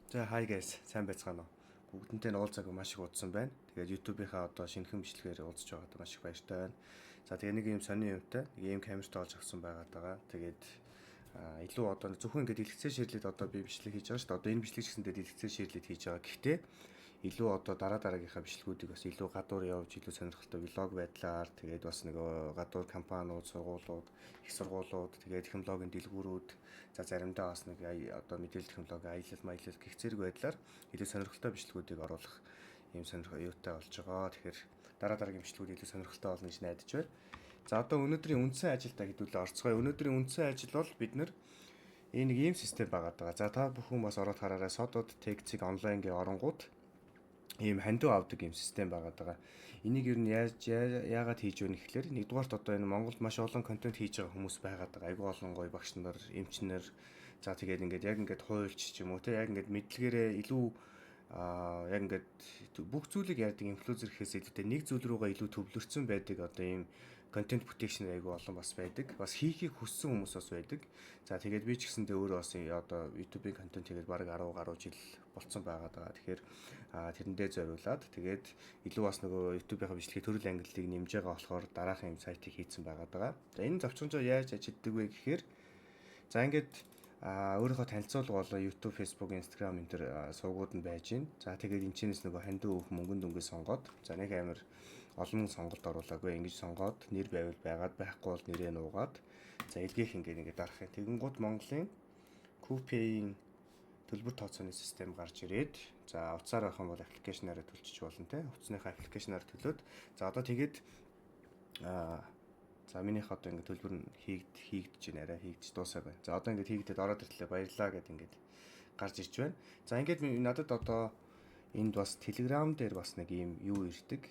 За hi guys, сайн байцгаана уу? Бүгдэнтэй нь уулзаагүй маш их удсан байна. Тэгээд YouTube-ийнхаа одоо шинэхэн бичлэгээр уулзж байгаад маш их баяртай байна. За тэгээд нэг юм сонин юмтай, нэг юм камертай олж авсан байгаа. Тэгээд илүү одоо зөвхөн ингээд дэлгэцээр ширлээд одоо би бичлэг хийж байгаа шүү дээ. Одоо энэ бичлэг ч гэсэндээ дэлгэцээр ширлээд хийж байгаа. Гэхдээ илүү одоо дараагийнхаа бичлгүүдийг бас илүү гадуур явж илүү сонирхолтой влог байдлаар тэгээд бас нөгөө гадуур компаниуд, сургуулиуд, их сургуулиуд, тэгээд технологийн дэлгүүрүүд за заримдаа бас нэг одоо мэдээлэл технологи аялал гэх зэрэг байдлаар илүү сонирхолтой бичлгүүдийг оруулах ийм сонирхолтой юутай болж байгаа. Тэгэхээр дараагийн бичлгүүд илүү сонирхолтой болно гэж найдаж байна. За одоо өнөөдрийн үндсэн ажилдаа хэдүүлээ орцгоё. Өнөөдрийн үндсэн ажил бол бид нэр энэ нэг ийм систем байгаа. За та бүхэн бас ороод хараарай. Содод тегцэг онлайнгийн оронгууд ийм хандив авдаг ийм систем байгаа. Энийг ер нь яагаад хийж байна гэхэлэр нэгдүгээрт одоо энэ Монголд маш олон контент хийж байгаа хүмүүс байгаа. Айгүй олон гоё багш нар, эмч нар за тэгээд ингээд хуульч ч юм уу те яг ингээд мэдлэгээрээ илүү яг ингээд бүх зүйлийг яадаг инфлюенсер гэхээс илүүтэй нэг зүйл рүүгээ илүү төвлөрсөн байдаг одоо ийм контент protection айгүй олон бас байдаг. Бас хийхийг хүссэн хүмүүс бас байдаг. За тэгээд би ч гэсэндээ өөрөө бас одоо YouTube-ийн контент хийгээд бараг 10 гаруй жил болцсон байгаа. Тэгэхээр тэрэндээ зориулаад тэгээд илүү бас нөгөө YouTube-ийн бичлэгийн төрөл ангиллыг нэмж байгаа болохоор дараахан юм сайтыг хийцэн байгаа. За энэ зовчонжоо яаж ажилтдаг вэ гэхээр за ингээд өөрийнхөө танилцуулга болоо YouTube, Facebook, Instagram энэ төр сувгууд нь байж гин. За тэгээд энэ чинээс нөгөө хандив өөх мөнгөнд дүнгээ сонгоод за нэг амар олон сонголт оруулаагүй ингэж сонгоод нэр байвал байгаад байхгүй бол нэрээ нуугаад за эдгийнх ингээд дарах юм. Тэгэнгუთ Монголын Coupay-ийн төлбөр тооцооны систем гарч ирээд за утсаар авах юм бол аппликейшнаараа төлчих болно те. Утасныхаа аппликейшнаар төлөөд за одоо тэгээд за минийх одоо ингээд төлбөр нь хийгдэж байна арай хийгдэж дуусаа байна. За одоо ингээд хийгдээд ороод ирлээ баярлаа гэд ингээд гарч ирж байна. За ингээд надад одоо энд бас Telegram дээр бас нэг ийм юу ирдэг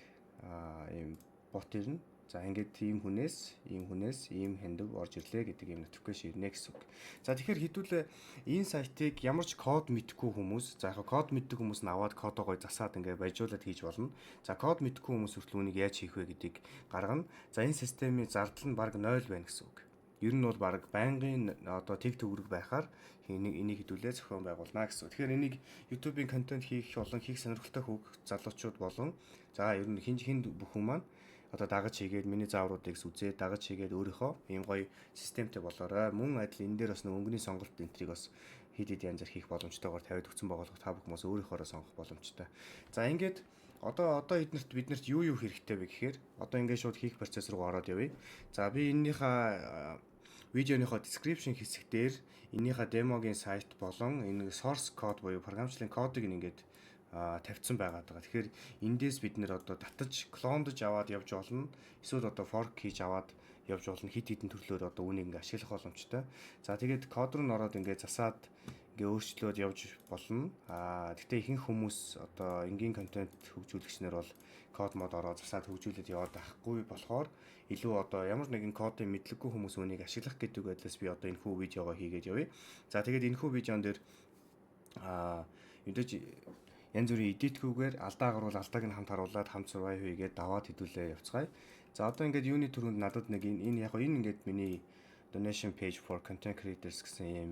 ийм бот ирнэ. За ингээд ийм хүнээс ийм хандив орж ирлээ гэдэг ийм notification ирнэ гэсэн үг. За тэгэхээр хэдүүлээ энэ сайтыг ямар ч код мэдхгүй хүмүүс за яг код мэддэг хүмүүс нь аваад кодоо гой засаад ингээд баяжуулаад хийж болно. За код мэдхгүй хүмүүс хүртэл үнийг яаж хийх вэ гэдгийг гаргана. За энэ системийн зардал нь баг 0 байна гэсэн үг. Ер нь бол баг байнгын одоо тэг төгрөг байхаар энийг хэдүүлээ зохион байгуулна гэсэн. Тэгэхээр энийг YouTube-ийн контент хийх сонирхолтой хүүг залуучууд болон за ер нь хин бүхэн маань одоо дагаж хийгээд миний заавруудыг үзээд дагаж хийгээд өөрийнхөө ийм гоё системтэй болоорой. Мөн адил энэ дээр бас нэг өнгөний сонголт энтрийг бас хэд янзаар хийх боломжтойгоор тавиад өгсөн байгаа бол та бүхэн бас өөрийнхоороо сонгох боломжтой. За ингээд одоо биднэрт юу хэрэгтэй вэ гэхээр одоо ингээд шууд хийх процесс руу ороод явъя. За би энэнийхээ видеоныхоо description хэсэг дээр энэнийхээ демогийн сайт болон энэ source code буюу програмчлалын кодыг ингээд тавьсан байгаа. Тэгэхээр эндээс бид нэр одоо татаж клондож аваад явж болно. Эсвэл одоо fork хийж аваад явж болно. Хит хитэн төрлөөр одоо үнийг ингээ ашиглах боломжтой. За тэгээд код руу н ороод ингээ засаад ингээ өөрчлөлөд явж болно. Гэхдээ ихэнх хүмүүс одоо энгийн контент хөгжүүлэгчнэр бол код мод ороод засаад хөгжүүлээд яваад байхгүй болохоор илүү одоо ямар нэгэн кодын мэдлэггүй хүмүүс үнийг ашиглах гэдэг байдлаас би одоо энэ хүү видеогоо хийгээд явъя. За тэгээд энэ хүү видеон дээр мэдээж янз бүрийн эдитгүүгээр алдаа гарвал алдааг нь хамт харуулад хамт survive хийгээд даваад хэдүүлээ явцгаая. За одоо ингээд юуны түрүүнд надад нэг энэ яг энэ ингээд миний donation page for content creators гэсэн ийм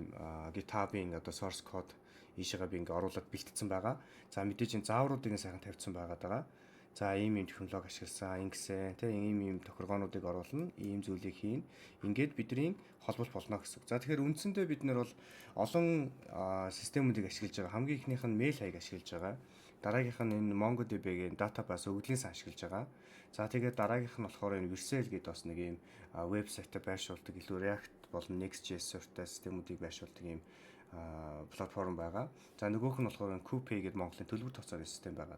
GitHub-ийн одоо source code ийшээгээ би ингээд оруулаад бэлтгэсэн байгаа. За мэдээж энэ заавруудыг сайхан тавьсан байгаа. За ийм технологи ашигласан, ингэсэн тийм ийм тохиргоонуудыг оруулна, ийм зүйлийг хийн. Ингээд бидний холболт болно гэсэн үг. За тэгэхээр үндсэндээ бид нар бол олон системүүдийг ашиглаж байгаа. Хамгийн ихнийх нь mail хаяг ашиглаж байгаа. Дараагийнх нь энэ MongoDB-гийн database өгөгдлийн сан ашиглаж байгаа. За тэгээд дараагийнх нь болохоор энэ Vercel гэдэг бас нэг ийм вебсайтаа байршуулдаг илүү React болон Next.js суурьтай системүүдийг байршуулдаг ийм платформ байгаа. За нөгөөх нь болохоор Coupay гэдэг Монголын төлбөр тооцооны систем байгаа.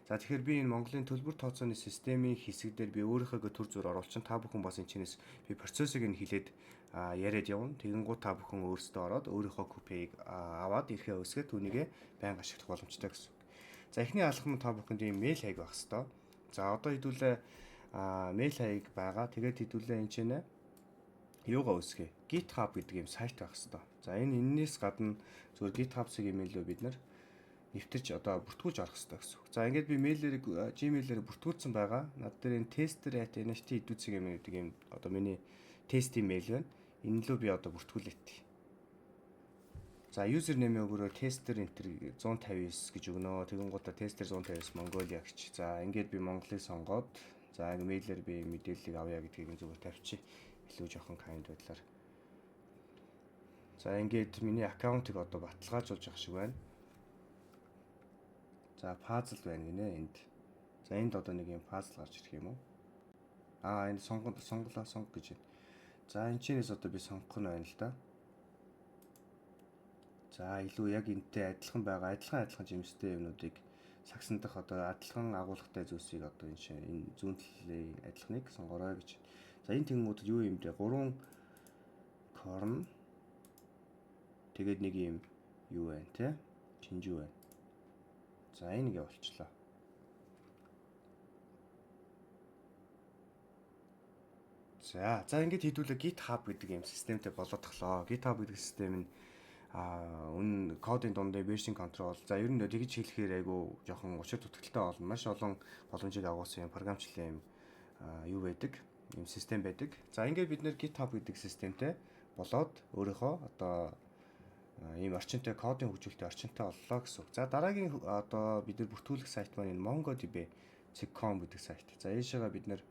За тэгэхээр би энэ Монголын төлбөр тооцооны системийн хэсэг дээр би өөрийнхөө төр зур оруулчин та бүхэн бас энэ чинээс би процессыг нь хилээд яриад явна. Тэгэнгუთ та бүхэн өөрсдөө ороод өөрийнхөө Coupay-г аваад ирэхээ өсгөөд түүнийгээ байнга ашиглах боломжтой гэсэн. За эхний алхам нь та бүхэнд ийм mail хаяг байх хэвээр. За одоо хэдүүлээ mail хаяг байгаа. Тэгээд хэдүүлээ энэ чинь юугаа үсгээ. GitHub гэдэг ийм сайт байх хэвээр. За энэс гадна зөвхөн GitHub-ыг имэйлөө бид нар нэвтэрч одоо бүртгүүлж орох хэрэгтэй гэсэн үг. За ингээд би Gmail-ээр бүртгүүлсэн байгаа. Над дээр энэ tester@nht идүүцэг юм гэдэг юм одоо миний тестийн мэйл байна. Энэ лөө би одоо бүртгүүлээд. За username өгөрөө tester enter 159 гэж өгнө. Тэгэн гутаа tester 159 Mongolia гэж. За ингээд би Монголыг сонгоод за мэйлээр би мэдээллийг авъя гэдгийг зүгээр тавьчих. Илүү жоохон kind байдлаар. За ингээд миний аккаунтыг одоо баталгаажуулж явах шиг байна. За puzzle байна гинэ энд. За энд одоо нэг юм puzzle гарч ирэх юм уу? Энэ сонголоо сонго гэж байна. За энэ чинээс одоо би сонгох нь байна л да. За илүү яг энтэй адилхан байгаа адилхан жимстэй юмнуудыг сагсан дах одоо адилхан агуулгатай зүйлсийг одоо энэ зүүн талын адилханыг сонгорой гэж. За энэ тэнгуудад юу юм бэ? 3 корн тэгээд нэг юм юу байна те? Чинжүү байна. За энийг явуулчлаа. За ингээд хийдүүлээ GitHub гэдэг юм системтэй болоод тахлаа. GitHub гэдэг систем нь үн кодын дундаа version control. За ер нь тэгж хэлэхээр айгу жоохон учир дутагдaltaй болно. Маш олон боломжийг агуулсан юм програмчлалын юм юу байдаг, юм систем байдаг. За ингээд бид нэр GitHub гэдэг системтэй болоод өөрийнхөө одоо ийм орчинтой кодын хөгжүүлэлтийн орчинтой боллоо гэсэн үг. За дараагийн одоо бид нар бүртгүүлэх сайт маань энэ mongodb.com гэдэг сайт. За ийшээгээ бид нар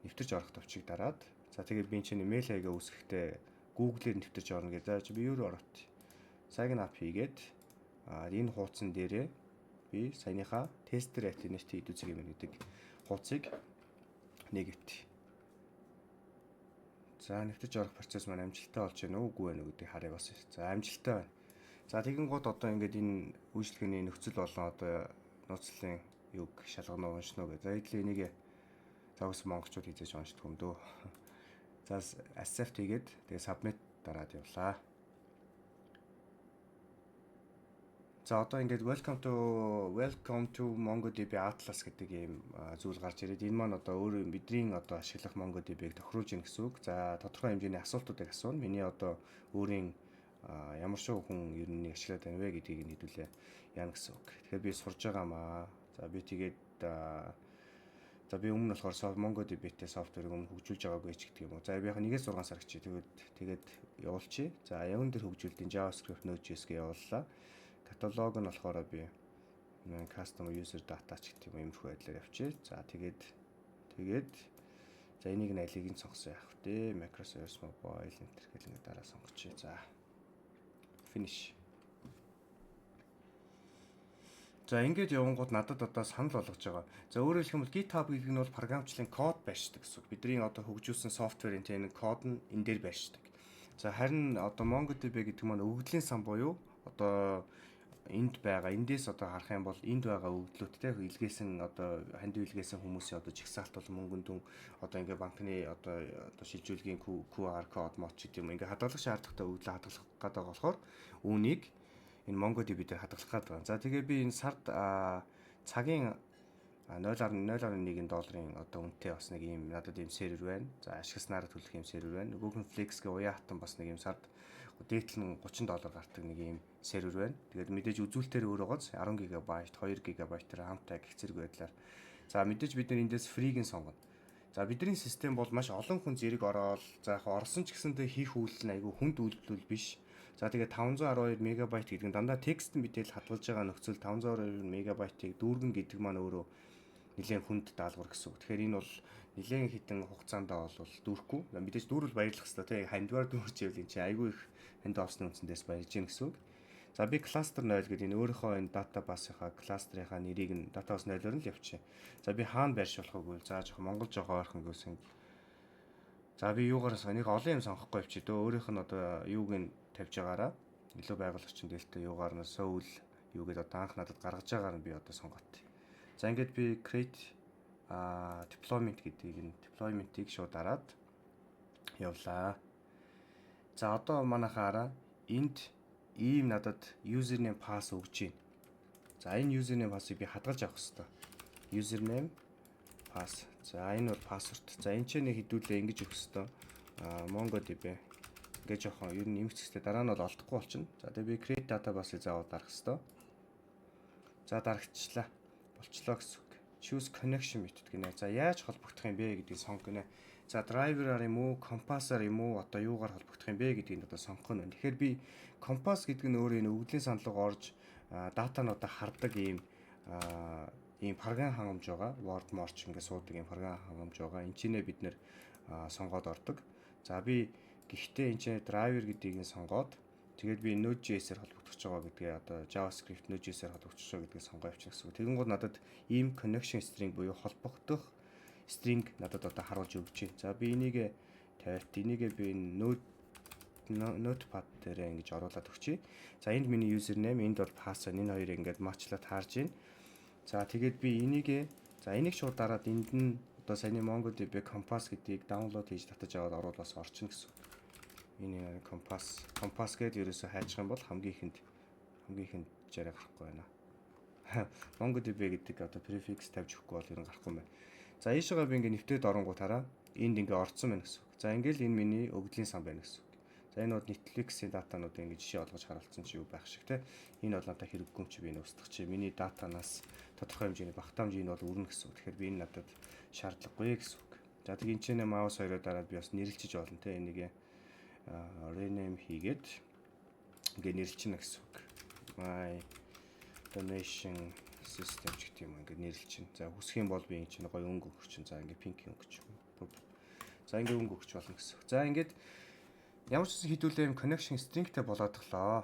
нэвтэрч орох товчийг дараад за тэгээд би чинь мэйл хаягаа үүсгэхдээ Google-ээр нэвтэрч орно гэдэг. За би юу орот. Sign up хийгээд энэ хуудсан дээрээ би саяныхаа tester@net хэдүүцэг юм гэдэг хуудсыг нэгэвт. За нэвтэрч орох процесс маань амжилттай болж байна уу үгүй байна уу гэдгийг харъя бас. За амжилттай байна. За тэгэн гот одоо ингээд энэ үйлчлэгээний нөхцөл болон одоо нууцлалын юг шалгано уншно гэдэг. За эдгээр энийг загас монголчууд хийж уншдаг юм дөө. За accept хийгээд тэгээ submit дараад явлаа. За одоо ингээд welcome to MongoDB Atlas гэдэг ийм зүйл гарч ирээд энэ маань одоо өөрөө бидний одоо ашиглах MongoDB-г тохируулж ийн гэсэн үг. За тодорхой хэмжээний асуултуудыг асууна. Миний одоо өөрийн ямар шиг хүн ер нь ашиглаад байна вэ гэдгийг нэдүүлээ яана гэсэн үг. Тэгэхээр би сурж байгаамаа. За би тэгээд за би өмнө болохоор MongoDB-тэй софтверыг өмнө хөгжүүлж байгаагүй ч гэдэг юм уу. За би яг 1-6 сар гэж тэгээд явуулчих. За явган дээр хөгжүүлэлтийн JavaScript Node.js-гээ явууллаа. Каталог нь болохоор би custom user data ч гэдэг юм иймэрхүү байдлаар явчих. За тэгээд за энийг нь алиг нь сонгосон яах вэ? Microservice Mobile Enter гэх нэг дараа сонгочих. За finish. За ингээд явангууд надад одоо санал болгож байгаа. За өөрөөр хэлбэл GitHub гэдэг нь бол програмчлалын код байршдаг гэсэн. Бидний одоо хөгжүүлсэн софтверийн энэ код нь энэ дээр байршдаг. За харин одоо MongoDB гэдэг маань өгөгдлийн сан буюу одоо энд байгаа. Эндээс одоо харах юм бол энд байгаа өгөгдлүүдтэй илгээсэн одоо хандив илгээсэн хүмүүсийн одоо жигсаалт бол мөнгөнд дүн одоо ингээ банкны одоо шилжүүлгийн QR код мод ч гэдэг юм ингээ хадгалах шаардлагатай өгөгдлөө хадгалах гэдэг болохоор үүнийг энэ MongoDB дээр хадгалах гэдэг. За тэгээ би энэ сард цагийн 0.1 долларын одоо үнэтэй бас нэг юм надад ийм сервер байна. За ашигласнаар төлөх юм сервер байна. Google Flex-гээ уян хатан бас нэг юм сард дээдлэн $30 гардаг нэг юм сервер байна. Тэгээд мэдээж үзүүлэлтээр өөрөө гоц 10 ГБ, 2 ГБ-ээр хамтаа гих зэрэг байдлаар. За мэдээж бид нар эндээс фрийг нь сонгоно. За бидний систем бол маш олон хүн зэрэг ороод за яг орсон ч гэсэндээ хийх үйлдэл нь айгүй хүнд үйлдэл биш. За тэгээд 512 МБ гэдэг нь дандаа текст мэдээлэл хадгалж байгаа нөхцөл 512 МБ-ыг дүүргэн гэдэг маань өөрөө нэлээд хүнд даалгавар гэсэн үг. Тэгэхээр энэ бол нэлээд хитэн хугацаанд бол дүүрэхгүй. Мэдээж дүүрэл баярлах хэрэгтэй. Тэгээ хандвар дүүрч ивэл энэ чинь айгүй их ханд овсны үндсэндээс баярлж гин гэсэн үг. За би cluster 0 гэдэг энэ өөрийнхөө энэ database-ийнхаа cluster-ийнхаа нэрийг нь database 0-оор нь л явуучих. За би хаана байршуулах вэ? За жоохон монгол жоохон ойрхон гэсэн. За би юугаар нэг олон юм сонгохгүй явчих дөө. Өөрийнх нь одоо юуг нь тавьж байгаараа илүү байгуулагчин дээлтэй юугаар нь Soul юу гэдэг одоо анх надад гаргаж байгаагаар нь би одоо сонгоот. За ингээд би create deployment гэдгийг энэ deployment-ийг шууд дараад явлаа. За одоо манайхаараа энд ийм надад username pass өгч байна. За энэ username pass-ыг би хадгалж авах хэрэгтэй. Username pass. За энэ бол password. За энэ ч нэг хэдүүлээ ингэж өгөх хэрэгтэй. MongoDB ингээд жоохон ер нь нэмэх хэрэгтэй. Дараа нь бол олдохгүй болчихно. За тэгээ би create database-ыг заавал дарах хэрэгтэй. За дарагчлаа. Болчлоо гэсэн үг. Choose connection method гинэ. За яаж холбогдох юм бэ гэдгийг сонгох гинэ. За драйвераар юм уу, компассаар юм уу, одоо юугаар холбогдох юм бэ гэдгийг одоо сонгох нь байна. Тэгэхээр би компасс гэдэг нь өөрөө энэ өгөгдлийн санал руу орж датануудаа хардаг ийм програм хангамж байгаа. Word March ингээд суудаг ийм програм хангамж байгаа. Энд чинээ бид нэр сонгоод ордог. За би гэхдээ энэ чинь driver гэдгийг нь сонгоод тэгээд би Node.js-ээр холбогдож байгаа гэдгээ одоо JavaScript Node.js-ээр холбогдож байгаа гэдгийг сонгоо явчих гэсэн. Тэгэн гол надад ийм connection string буюу холбогдох string надад одоо харуулж өгч байна. За би энийг тавиад энийг би notepad дээр ингэж оруулаад өгчий. За энд миний username, энд бол password, энэ хоёрыг ингээд матчлаад харж байна. За тэгээд би энийг шууд дараад энд нь одоо саяны MongoDB Compass гэдгийг download хийж татаж аваад оруулаас орчин гэсэн. Энэ Compass гэдэг ерөөсөө хайчих юм бол хамгийн ихэнд жараа гарахгүй байна. MongoDB гэдэг одоо prefix тавьж өгөхгүй бол ер нь гарахгүй юм байна. За ийшээгээ би ингээ нэвтээд оронгуудаараа энд ингээ орцсон байна гэсэн. За ингээл энэ миний өгөгдлийн сан байна гэсэн. За энэ бол Netflix-ийн датанууд ингээ жишээ олгож харуулсан чи юу байх шиг те. Энэ бол надад хэрэггүй юм чи би нөөсдөх чи миний датанаас тодорхой хэмжээний багтаа хэмжээний бол өрнө гэсэн. Тэгэхээр би энэ надад шаардлагагүй гэсэн үг. За тэг энэ ч нэ маус хоёроо дараад би бас нэрлэлчиж болно те. Энийг rename хийгээд ингээ нэрлэлчнэ гэсэн үг. My donation system ч гэдэг юм ингээ нэрлэлчин. За хүсэх юм бол би энэ чинь гоё өнгө өгч чинь. За ингээ pink өнгөч. За ингээ өнгө өгч болно гэсэн. За ингээд ямар ч хэдүүлээ юм connection stringтэй болоод глоо.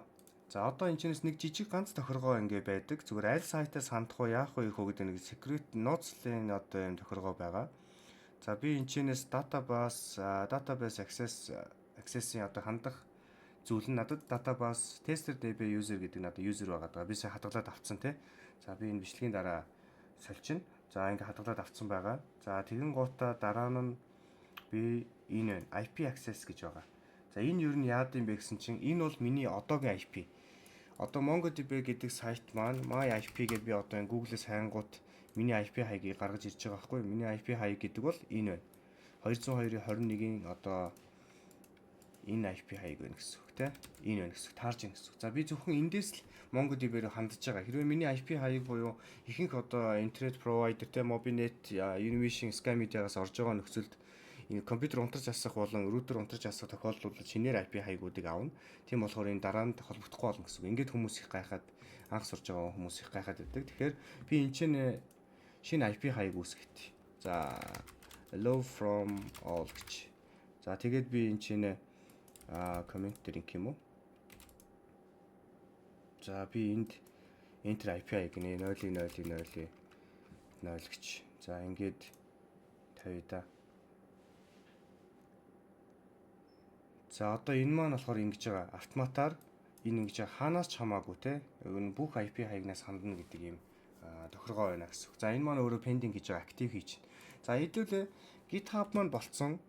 За одоо энэ чинээс нэг жижиг ганц тохиргоо ингээ байдаг. Зүгээр аль сайтаас хандах уу, яах вэ гэдэг нэг secret notes-ийн одоо юм тохиргоо байгаа. За би энэ чинээс database access-ийн одоо хандах зүйл нь надад database tester.db user гэдэг надад user байгаа даа. Би сая хадгалаад авцсан тий. За би энэ бичлэгийн дараа сольчин. За ингээ хадгалаад авцсан байгаа. За тэгэн гутаа дараа нь би энэ IP access гэж байгаа. За энэ юу нь яад юм бэ гэсэн чинь энэ бол миний одоогийн IP. Одоо MongoDB гэдэг сайт маань my IP гэж би одоо энэ Google-с хайнгууд миний IP хаягийг гаргаж ирж байгаа байхгүй юу? Миний IP хаяг гэдэг бол энэ байна. 202.21-ийн одоо энэ IP хаяг байна гэсэн үг те. Энэ байна гэсэн үг. Таарж байна гэсэн үг. За би зөвхөн эндээс л MongoDB-ээр хандж байгаа. Хэрвээ миний IP хаяг буюу ихэнх одоо интернет провайдер те, Mobinet, Univision, Sky Media-гаас орж байгаа нөхцөлд энэ компьютер унтарч асах болон рутер унтарч асах тохиолдолд шинээр IP хаягуудыг аавна. Тийм болохоор энэ дараа нь холбогдохгүй болно гэсэн үг. Ингээд хүмүүс их гайхаад анх сурж байгаа хүмүүс их гайхаад байдаг. Тэгэхээр би энэ чинь шинэ IP хаяг үүсгэж. За hello from all гэж. За тэгээд би энэ чинь коммент дээр инх юм уу? За би энд enter IP хаяг нэ 0.0.0 гэж. За ингээд тавья да. За одоо энэ маань болохоор ингэж байгаа. Автоматар энэ ингэж хаанаас ч хамаагүй те. Энэ бүх IP хаягнаас хандна гэдэг юм тохиргоо байна гэсэн. За энэ маань өөрөө pending гэж байгаа, active хийж байна. За хэдүүлээ GitHub маань болцсон,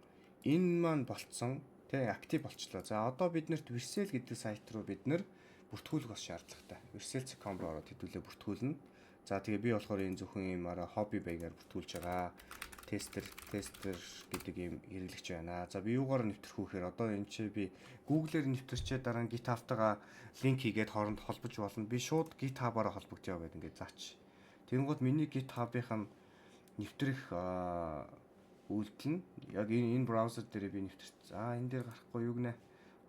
энэ маань болцсон, те active болчлоо. За одоо биднэрт Vercel гэдэг сайт руу бид нэр бүртгүүлэх бас шаардлагатай. Vercel.com руу ороод хэдүүлээ бүртгүүлнэ. За тэгээ би болохоор энэ зөвхөн юм хобби байгаар бүртгүүлж байгаа. Тестер гэдэг юм хэрэглэгч байна. За би юугаар нэвтрэх вэ гэхээр одоо энэ чи би Google-ээр нэвтэрчээ дараа нь GitHub-тайгаа линк хийгээд хооронд холбож болно. Би шууд GitHub-аараа холбогдъё гэдэг ингээд заач. Тэгэнгүүт миний GitHub-ийн нэвтрэх үйлдэл нь яг энэ браузер дээр би нэвтэрч. За энэ дээр гарахгүй юу гинэ.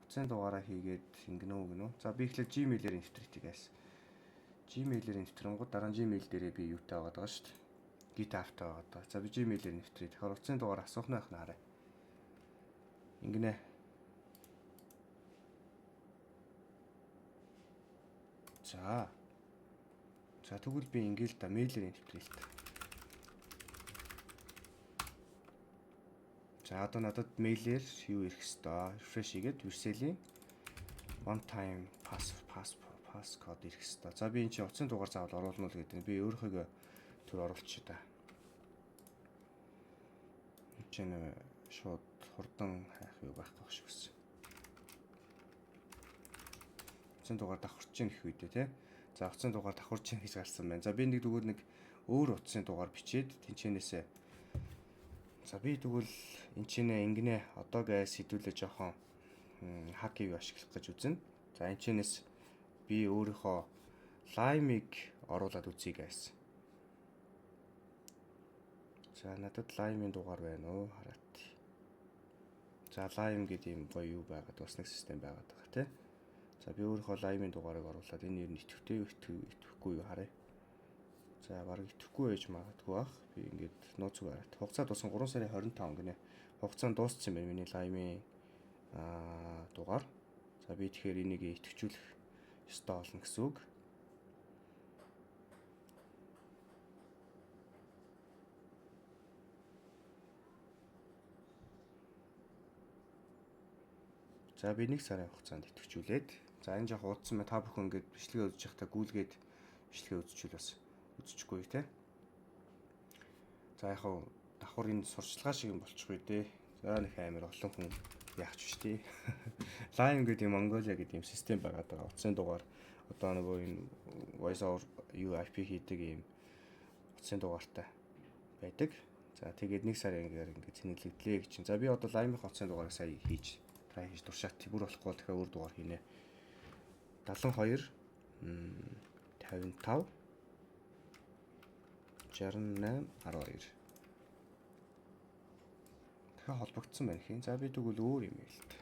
Утасны дугаараа хийгээд ингэнэ. За би ихлэ Gmail-ээр нэвтрэх гээс. Gmail-ээр нэвтрэнгууд дараа нь Gmail дээрээ би юутай байгаа шүү дээ. GitHub-тай байгаа даа. За би Gmail-ээр нэвтрээ. Тэгэхээр утасны дугаар асуух нь байх нь хараа. Ингэнэ. За тэгвэл би ингээл да мэйлээр нэвтрээ л та. За одоо надад мэйлээр юу ирэх хэвээр refresh хийгээд Vercel-ийн one time passcode ирэх хэвээр. За би энэ чинь утасны дугаар заавал оруулна л гэдэг. Би өөрийнхөө төр оруулчих та. Чинь шууд хурдан хайх юу байхгүй шиг байсан. Утасны дугаар давхарч ийн их үедээ те. За утасны дугаар давхарч ийн гэж гарсан байна. За би нэг тэгвэл нэг өөр утасны дугаар бичээд тэнчэнээсээ. За би тэгвэл энэ чинь ингэнэ одоо гайс хэдүүлээ жоохон хак юу ашиглах гэж үзнэ. За энэ чинээс би өөрийнхөө Lime-ыг оруулаад үзье гайс. За надад Lime-ийн дугаар байна уу? Хараат. За Lime гэдэг юм гоё юу байгаад бас нэг систем байгаад байгаа тий. За би өөрийнхөө Lime-ийн дугаарыг оруулаад энэ ер нь итгэвтэй итгэхгүй юу харъя. За бараг итгэхгүй байж магадгүй бах. Би ингээд нууц гараад. Хугацаа дууссан 3 сарын 25 гинэ. Хугацаа дууссан байна миний Lime-ийн дугаар. За би тэгэхээр энийг итгэжүүлэх ёстой болно гэсэн үг. За би 1 сарын хугацаанд итгэжүүлээд за энэ жоо удсан мэ та бүхэн ингээд бичлэгээ үзэж байхдаа гүйлгээд бичлэгээ үзчихвэл бас үзчихгүй те. За яг хав давхар энэ сурчлагаа шиг юм болчихгүй дээ. За нэг амар олон хүн яах ч биш тий. Lime гэдэг юм Mongolia гэдэг юм систем байгаад байгаа. Утсын дугаар одоо нөгөө энэ voice over IP хийдэг юм утсын дугаартай байдаг. За тэгээд 1 сарын ингээд цэнэглэгдлээ гэж чинь. За би одоо Lime-ийн утсын дугаарыг сая хийж try хийж туршаад бүр болохгүй тэгэхээр өөр дугаар хийнэ. 72 55 68 12 дахиад холбогдсон байна хин. За би тэгвэл өөр юм ээ л дээ.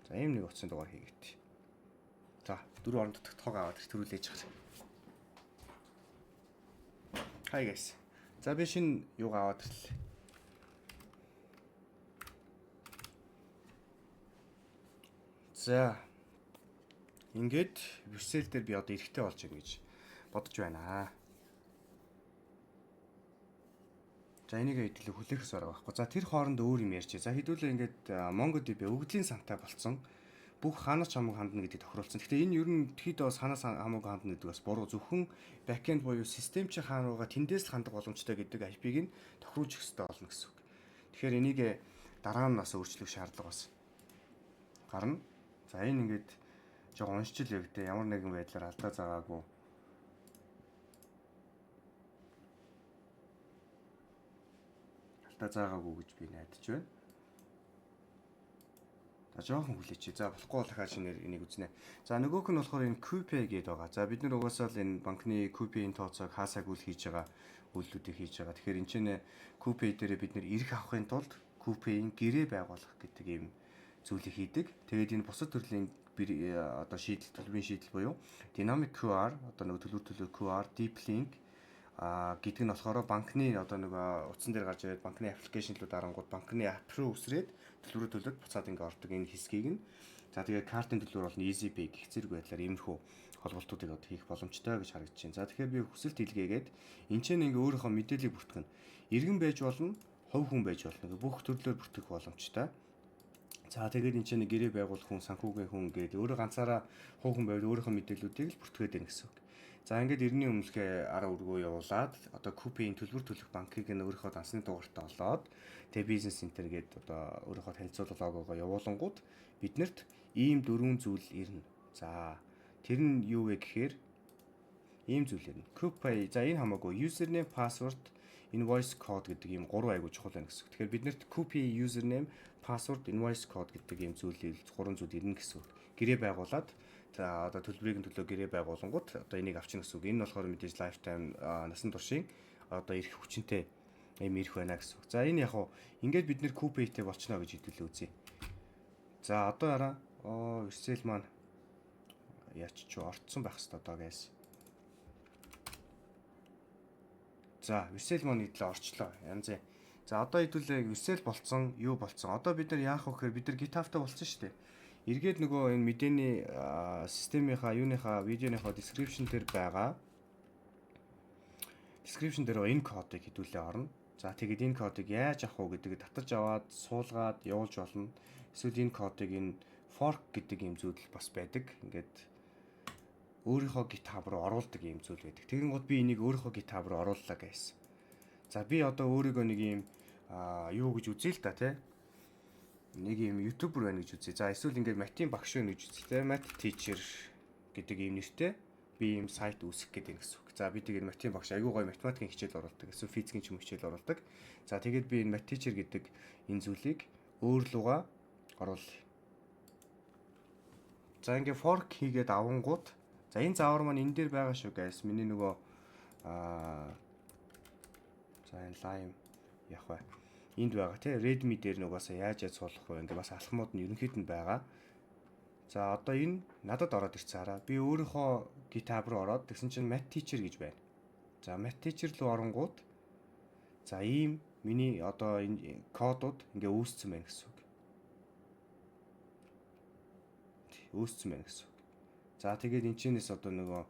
За ийм нэг утсан дугаар хийгээд. За 4 орон дотор тог аваад төрүүлээж чагаа. Hi guys. За би шинэ юуг аваад ирлээ. За ингээд Брюссел дээр би одоо эрэхтэй болж байгаа гэж бодож байна. За энийг хэдүүлээ хүлээхс байгаа байхгүй. За тэр хооронд өөр юм ярьчих. За хэдүүлээ ингээд MongoDB өгдлийн сантай болсон. Бүх ханаач хамаг хандна гэдэг тохиролцсон. Гэхдээ энэ ер нь хэд бас ханаас хамаагүй хандна гэдэг бас буруу. Зөвхөн backend буюу систем чи хаанууга тэндээс л хандах боломжтой гэдэг IP-г нь тохируулж өгөх хэрэгтэй болно гэсэн үг. Тэгэхээр энийг дараа нь бас өөрчлөх шаардлага бас гарна. За энэ ингээд жоо уншчил яг тэ ямар нэгэн байдлаар алдаа заагаагүй. Алдаа заагаагүй гэж би найдаж байна. За жоохон хүлээч. За болохгүй бол дахиад шинээр энийг үзнэ. За нөгөөх нь болохоор энэ QPay гэдэг байгаа. За бид нар угаасаа л энэ банкны QPay-ийн тооцоог хаасааг үл хийж байгаа үйлдэлүүдийг хийж байгаа. Тэгэхээр энэ ч QPay дээр бид нар эрх авахын тулд QPay-ийн гэрээ байгуулах гэдэг ийм зүйлийг хийдэг. Тэгээд энэ бусад төрлийн одоо шийдэл төлбөрийн шийдэл буюу Dynamic QR одоо нэг төлөв QR, Deep Link гэдэг нь болохоор банкны одоо нэг утсан дээр гарч ирээд банкны аппликейшнлүүд арангууд банкны app руу үсрээд төлбөрөө төлөд буцаад ингээ ордог энэ хэсгийг нь за тэгээд картын төлбөр бол Easy Pay гэх зэрэг байдлаар иймэрхүү холболтуудыг одоо хийх боломжтой гэж харагдаж байна. За тэгэхээр би хүсэлт илгээгээд энэ ч ингээ өөрийнхөө мэдээллийг бүртгэн иргэн байж болно, хувь хүн байж болно. Бүх төрлөөр бүртгэх боломжтой. За тэгээд энэ чинь гэрээ байгуулах хүн, санхүүгийн хүн гэдэг өөрөө ганцаараа хувь хүн байвал өөрийнхөө мэдээллүүдийг л бүртгээд байна гэсэн үг. За ингээд эртний өмнөхөө арга үргөө явуулаад одоо QPay-ийн төлбөр төлөх банкыг нь өөрийнхөө дансны дугаартай олоод тэгээ бизнес центр гээд одоо өөрийнхөө танилцуулга логогоо явуулангууд биднэрт ийм 4 зүйл ирнэ. За тэр нь юу вэ гэхээр ийм зүйл ирнэ. QPay за энэ хамаагүй username, password, invoice code гэдэг ийм 3 айгуу чухал байна гэсэн үг. Тэгэхээр биднэрт QPay username, password, invoice code гэдэг ийм зүйлийг 3 зүйл ирнэ гэсэн үг. Гэрээ байгуулад за одоо төлбөрийн төлөө гэрээ байгуулангууд одоо энийг авчна гэсэн үг. Энэ болохоор мэдээж lifetime насан туршийн одоо ирэх хүчинтэй юм ирэх байна гэсэн үг. За энэ яг уу ингээд бид нэр QPay-тэй болчихно гэж хэдүүлээ үзье. За одоо хараа Vercel маань яач ч орцсон байх хэвээр одоо гайс. За Vercel маань хэдлээ орчлоо. Янз. За одоо хэдүүлээ Vercel болцсон, юу болцсон. Одоо бид нар яах вэ гэхээр бид нар GitHub-тай болцсон шүү дээ. Эргээд нөгөө энэ мэдээний системийнхаа юуныхаа видеоныхаа description дээр байгаа. Description дээр энэ кодыг хэдүүлээ орно. За тэгээд энэ кодыг яаж авах вэ гэдгийг татаж аваад суулгаад явуулж болно. Эсвэл энэ кодыг энэ fork гэдэг юм зүйл бас байдаг. Ингээд өөрийнхөө GitHub руу оруулдаг юм зүйл байдаг. Тэгэн гот би энийг өөрийнхөө GitHub руу орууллаа гэсэн. За би одоо өөрийгөө нэг юм юу гэж үзье л да тий. Нэг юм ютубер байна гэж үзье. За эсвэл ингээд математикийн багш байна гэж үзье тий. Math teacher гэдэг юм нэртэй би юм сайт үүсгэх гэдэг гэсэн үг. За би тэгээд математикийн багш айгүй гоё математикийн хичээл оруулдаг. Эсвэл физикийн ч юм хичээл оруулдаг. За тэгээд би энэ math teacher гэдэг энэ зүйлийг өөр лугаа оруулъя. За ингээд fork хийгээд авангууд за энэ заавар маань энэ дээр байгаа шүү guys. Миний нөгөө за энэ lime явах бай. энд байгаа тий Redmi дээр нугасаа яаж суулгах вэ? Ингээ бас алхмууд нь ерөнхийд нь байгаа. За одоо энэ надад ороод ирсэн хараа. Би өөрийнхөө GitHub руу ороод тэгсэн чинь Math Teacher гэж байна. За Math Teacher руу оронгууд за ийм миний одоо энэ кодууд ингээ үүссэн байна гэсэн үг. Үүссэн байна гэсэн үг. За тэгээд энэчнээс одоо нөгөө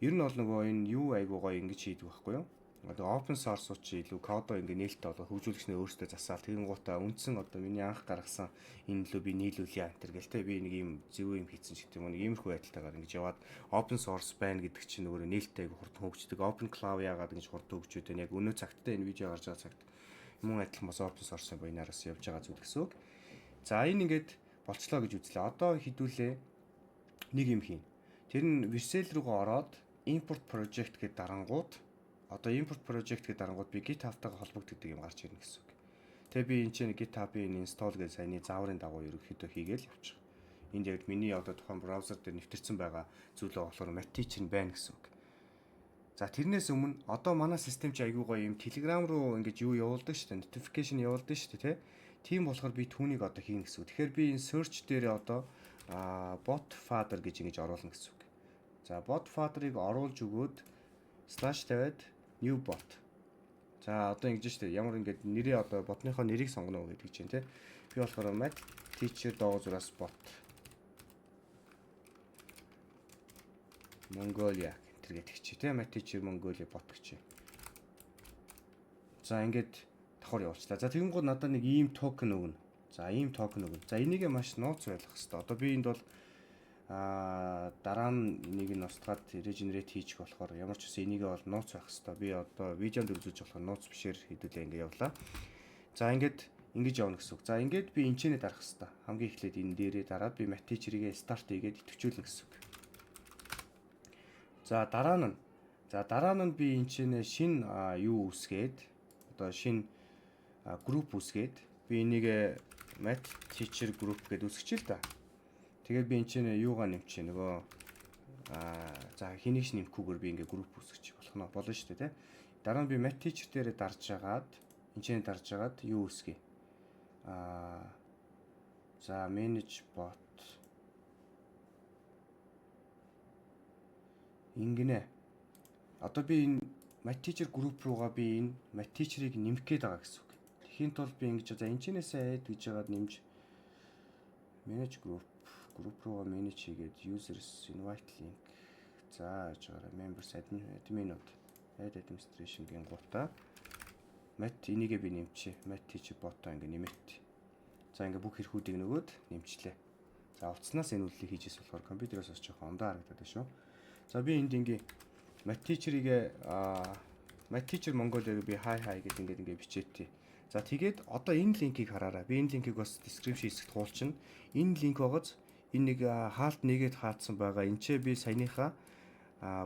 ер нь бол нөгөө энэ юу айгуу гоё ингэж хийдэг байхгүй юу? Одоо open source ч илүү кодоо ингээ нээлттэй болоо хөгжүүлэгчнээ өөрсдөө засаал тэгэн гутаа үндсэн одоо миний анх гаргасан энэ лөө би нийлүүлье антер гэлтэй би нэг юм зөвөө юм хийсэн ч гэдэг юм нэг иймэрхүү байдалтайгаар ингэж яваад open source байна гэдэг чинь нөгөө нээлттэй айгуу хурдан хөгждөг open cloud яагаад ингэж хурдан хөгжөөд байна яг өнөө цагтаа энэ видео гарч байгаа цагт мөн адилхан бас open source-ын баянараас явж байгаа зүйл гэсэн үг. За энэ ингээд болцлоо гэж үзлээ. Одоо хідүүлээ нэг юм хийн. Тэр нь Vercel руугаа ороод import project гэдэг дарангууд одоо import project гэдэг дарангууд би GitHub-тайгаа холбогддог юм гарч ирнэ гэсэн үг. Тэгээ би энэ чинь GitHub-ийн install гэж саяны зааврын дагуу ерөнхийдөө хийгээл явчих. Энд яг миний одоо тухайн браузер дээр нэвтэрсэн байгаа зүйлээ болохоор Math Teacher байна гэсэн үг. За тэрнээс өмнө одоо манай систем чи айгүй гоё юм Telegram руу ингэж юу явуулдаг шүү дээ. Notification явуулдаг шүү дээ, тий. Тийм болохоор би түүнийг одоо хийнэ гэсэн үг. Тэгэхээр би энэ search дээр одоо bot father гэж ингэж оруулна гэсэн үг. За bot father-ыг оруулж өгөөд slash тавиад new bot. За одоо ингэж штэ ямар ингээд нэрээ одоо ботныхоо нэрийг сонгоно гэдэг чинь тий. Би болохоор Math Teacher доогуураас bot Mongolia гэдэг чи тий Math Teacher Mongolia bot гэж. За ингээд давхар явуулчлаа. За тэгэн гол надад нэг ийм токен өгнө. За ийм токен өгнө. За энийг маш нууц ойлгох хэрэгтэй. Одоо би энд бол дараа нь энийг нь устгаад regenerate хийчих болохоор ямар ч үсэн энийг бол нууц байх хэрэгтэй. Би одоо видеонд үзүүлж болохоор нууц бишээр хэдүүлээ ингэ явлаа. За ингээд ингэж явна гэсэн үг. За ингээд би энэчнээ дарах хэрэгтэй. Хамгийн эхлээд энэ дээрээ дараад би Math Teacher-ийг start хийгээд идэвхжүүлнэ гэсэн үг. За дараа нь би энэчнээ шин юу үсгээд одоо шин group үсгээд би энийг Math Teacher group гэдээ үсгэж л да. Тэгээд би энэ чинь юугаа нэмчихэ нөгөө за хэнийг ч нэмэхгүйгээр би ингээ групп үсгэж болно шүү дээ тий. Дараа нь би Math Teacher дээр дарж агаад энэ чинь дарж агаад юу үсгэе. За manage bot ингэнэ. Одоо би энэ Math Teacher group руугаа би энэ Math Teacher-ыг нэмэх гээд байгаа гэсэн үг. Тэхийн тулд би ингэж за энэ чинээсээ add гэж агаад нэмж manage group руугаа manage хийгээд users invite link за яаж гараа members admin-ууд add administration гэн гутаа Math энийгээ би нэмчихье. Math Teacher bot-оо ингэ нэмэт. За ингэ бүх хэрхүүдийг нөгөөд нэмчлээ. За утаснаас энэ үйлдэлийг хийж ирсэн болохоор компьютероос бас жоохон ондоо харагдаад байна шүү. За би энд ингээ Math Teacher-ийг Math Teacher Mongolia-г би hi гэдэг ингээ бичээтэй. За тэгээд одоо энэ линкийг хараарай. Би энэ линкийг бас description хэсэгт хуулчихна. Энэ линк байгааз энэ нэг хаалт нэгээд хаацсан байгаа. Энчээ би саяныхаа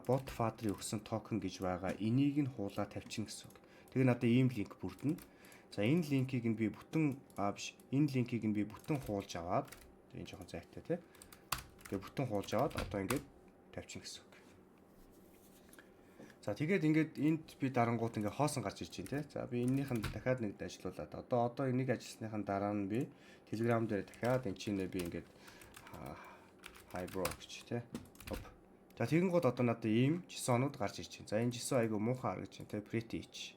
bot father-ыг өгсөн токен гэж байгаа. Энийг нь хуулаад тавьчихна гэсэн үг. Тэгээ надад ийм линк бүрдэнэ. За энэ линкийг нь би бүтэн энэ линкийг нь би бүтэн хуулж аваад энэ жоохон зайтай тий. Тэгээ бүтэн хуулж аваад одоо ингээд тавьчихна гэсэн үг. За тэгээд ингээд энд би дарангууд ингээ хоосон гарч ирж байна тий. За би энэнийх нь дахиад нэг ажиллуулад одоо энийг ажилласныхан дараа нь би Telegram дээр дахиад энэ чинь би ингээд hi bro гэж тий. За тэгэн гол одоо надад ийм JSON-ууд гарч ирж байна. За энэ JSON айгу муухай харагдаж байна тий. Pretty h.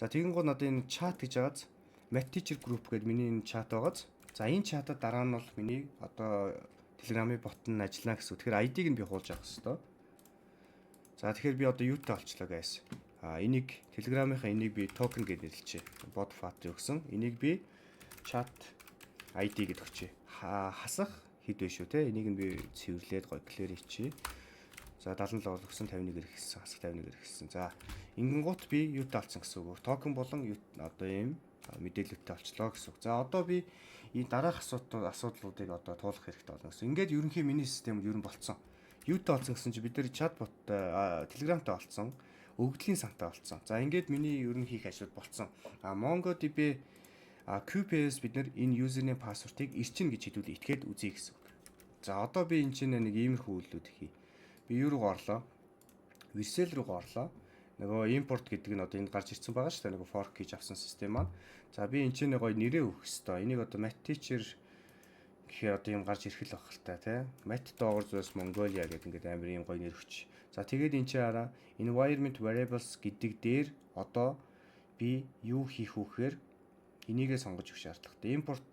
За тэгэн гол надад энэ chat гэж байгааз Math Teacher group гэдэг миний энэ chat байгааз. За энэ chat-ад дараа нь бол миний одоо Telegram-ийн bot нь ажиллана гэсэн. Тэгэхээр ID-г нь би хуулж авах хэрэгтэй. За тэгэхээр би одоо юутай олчлоо guys. Энийг Telegram-ийнхаа энийг би token гэж нэрлэжээ. Bot father өгсөн. Энийг би chat ID гэж өгчээ. Хасах хэд вэ шүү те. Энийг нь би цэвэрлээд гоё clear хийчихье. За 77 өгсөн 51 ирэх хэлсэн. Хасах 51 ирэх хэлсэн. За ингэнгуут би юутай олцсон гэсэн үг. Токен болон одоо ийм мэдээлэлтэй олчлоо гэсэн үг. За одоо би энэ дараах асуудлуудыг одоо туулах хэрэгтэй болно гэсэн. Ингээд ерөнхийн миний системд ер нь болцсон. Юутай олцсон гэсэн чи бид нар чатботтой Telegram-тай олцсон, өгөгдлийн сантай олцсон. За ингээд миний ер нь хийх ажил болцсон. MongoDB QPS бид нар энэ username password-ыг ирчин гэж хэлүүлээ итгээд үзье гэсэн үг. За одоо би энэ чинь нэг иймэрхүү үйлдэлүүд хий. Би юу руу орлоо? Vercel руу орлоо. Нөгөө импорт гэдэг нь одоо энд гарч ирсэн байгаа шүү дээ. Нөгөө fork хийж авсан систем маань. За би энэ ч нэг гоё нэрээ өгөх хэвээр. Энийг одоо Math Teacher гэхээр одоо юм гарч ирэх л байх л та тий. Math доогор зүйлс Mongolia гэдэг ингээд амар юм гоё нэр өгч. За тэгээд энэ чи хараа environment variables гэдэг дээр одоо би юу хийх вэ гэхээр энийгээ сонгож өгөх шаардлагатай. Импорт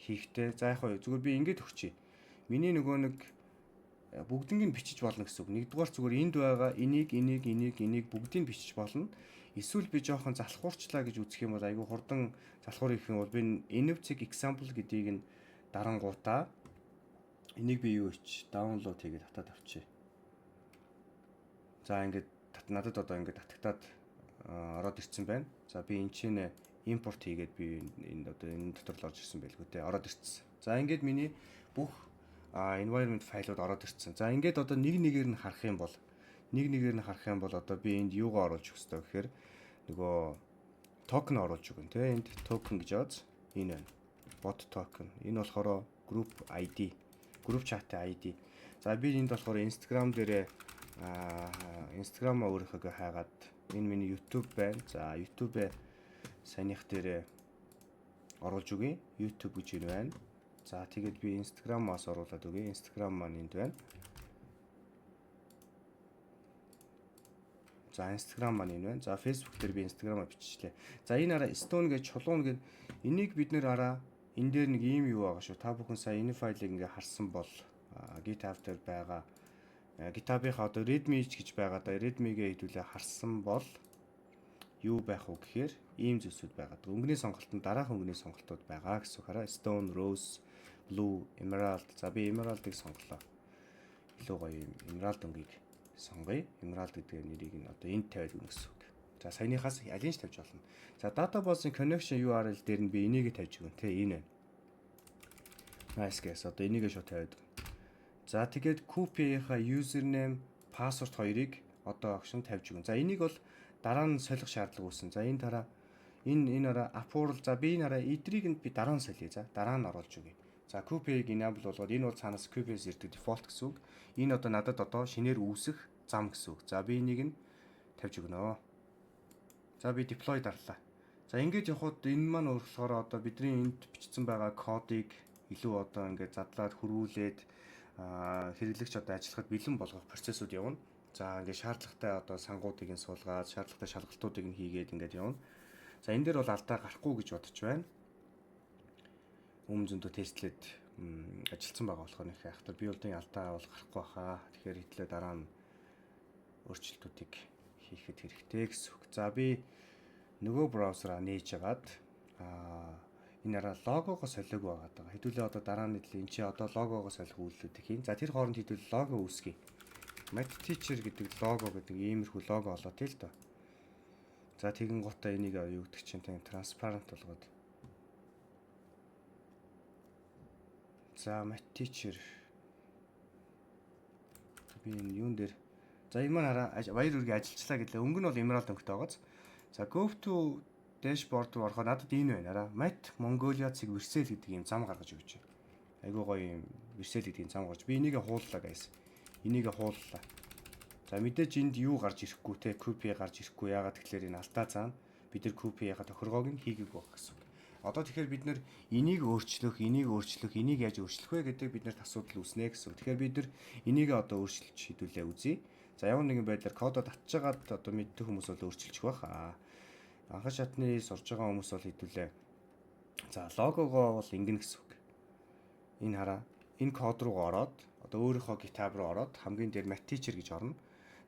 хийхдээ за яг хөө зүгээр би ингэж өгчий. Миний нөгөө нэг бүгднийг нь бичиж болно гэсэн үг. Нэгдүгээр зүгээр энд байгаа энийг бүгдийг нь бичиж болно. Эсвэл би жоохон залхуурчлаа гэж үзэх юм бол айгүй хурдан залхуур хийх юм бол би env-ийг example гэдгийг нь дарангуудаа энийг би юу хийч download хийгээд татаад авчи. За ингээд надад одоо ингээд татагтаад ороод ирсэн байна. За би энэ чинь импорт хийгээд би энэ одоо энэ дотор л орж ирсэн байлгүй те. Ороод ирсэн. За ингээд миний бүх environment файлууд ороод ирсэн. За ингээд одоо нэг нэгээр нь харах юм бол одоо би энд юугаа оруулж өгөх ёстой гэхээр нөгөө токен оруулж өгөн те. Энд токен гэж яз энэ байна. Bot token. Энэ болохоор group ID, group chat ID. За би энд болохоор Instagram дээрээ Instagram-а өөрийнхөө хайгаад энэ миний YouTube байна. За YouTube-ээ санийх дээрээ оруулж өгье. YouTube гэж энэ байна. За тэгээд би Instagram-аас оруулаад өгье. Instagram маань энд байна. За Instagram маань энэ байна. За Facebook дээр би Instagram-а биччихлээ. За энэ араа Stone гэж чулуун гэж энийг бид нэр араа энэ дээр нэг ийм юу байгаа шүү. Та бүхэн сая энэ файлыг ингээ харсан бол GitHub дээр байгаа. GitHub-ийнхаа одоо README гэж байгаа да. README-гээ хэдүүлээ харсан бол юу байх вэ гэхээр ийм зүйлсүүд байгаа. Өнгөний сонголтод дараахан өнгөний сонголтууд байгаа гэсэн хараа. Stone, Rose, Blue, Emerald. За би Emerald-ыг сонголоо. Илүү гоё Emerald өнгийг сонгоё. Emerald гэдэг нэрийг нь одоо энд тавиад өгнө гэсэн үг. За саяныхаас алийг ч тавьж болно. За database-ийн connection URL дээр нь би энийг тавьж өгнө те энэ. Nice guys. Одоо энийг шууд тавиад. За тэгээд Coupa-ийнхаа username, password хоёрыг одоо огшин тавьж өгнө. За энийг бол дараа нь солих шаардлага үүснэ. За энэ дараа энэ араа Apple за би энэ араа эдрийг нь би дараа нь солиё. За дараа нь оруулж өгье. За Coupa-ийг enable болгоод энэ бол цаанаас Coupa-с ирдэг default гэсэн үг. Энэ одоо надад одоо шинээр үүсэх зам гэсэн үг. За би энийг нь тавьж өгнө. За би deploy дарлаа. За ингэж явхад энэ маань болохоор одоо бидний энд бичсэн байгаа кодыг илүү одоо ингээд задлаад хөрвүүлээд хэрэглэгч одоо ажиллахад бэлэн болгох процессыг явна. За ингээд шаардлагатай одоо сангуудыг нь суулгаад, шаардлагатай шалгалтуудыг нь хийгээд ингээд явна. За энэ дээр бол алдаа гарахгүй гэж бодож байна. Өмнө зөндөө тестлээд ажилласан байгаа болохоор нэг хайхтар би бол алдаа бол гарахгүй хаа. Тэгэхээр хэтлээ дараа нь өөрчлөлтүүдийг хийхэд хэрэгтэй гэсэн үг. За би нөгөө браузераа нээж агаад энэ араа логогоо солиог байгаа. Хэдүүлээ одоо дараа нь энэ чи одоо логогоо солих үйлдэлүүдийг хийн. За тэр хооронд хэдүүл лого үүсгэе. Math Teacher гэдэг лого гэдэг иймэрхүү лого олоо тий л доо. За тэгэн гутаа энийг юу гэдэг чинь транспарант болгоод. За Math Teacher би энэ юун дээр за энэ маань хараа баяр үргээ ажиллачлаа гэдлээ. Өнгө нь бол Emerald өнгөтэй байгааз. За go to dashboard руу ороход надад энэ байна араа. Math Mongolia цэг версэл гэдэг юм зам гаргаж өгч байна. Айгуу гоё юм версэл гэдэг юм зам гаргаж. Би энийгээ хууллаа guys. Энийгээ хууллаа. За мэдээж энд юу гарч ирэхгүй те Coupa гарч ирэхгүй. Ягаад гэвэл энэ алдаа цаана бид нар Coupa-ийнхаа тохиргоог нь хийгээг байх гэсэн үг. Одоо тэгэхээр бид нар энийг өөрчлөх, энийг яаж өөрчлөх вэ гэдэг бид нарт асуудал үүснэ гэсэн үг. Тэгэхээр бид нар энийг одоо өөрчилж хэдүүлээ үзье. За ямар нэгэн байдлаар кодоо татчихагаад одоо мэддэг хүмүүс бол өөрчилчих байх. Анхан шатны сурж байгаа хүмүүс бол хэдүүлээ. За логогоо бол ингэнэ гэсэн үг. Энэ хараа. Энэ код руу ороод одоо өөрийнхөө GitHub руу ороод хамгийн дээр Math Teacher гэж орно.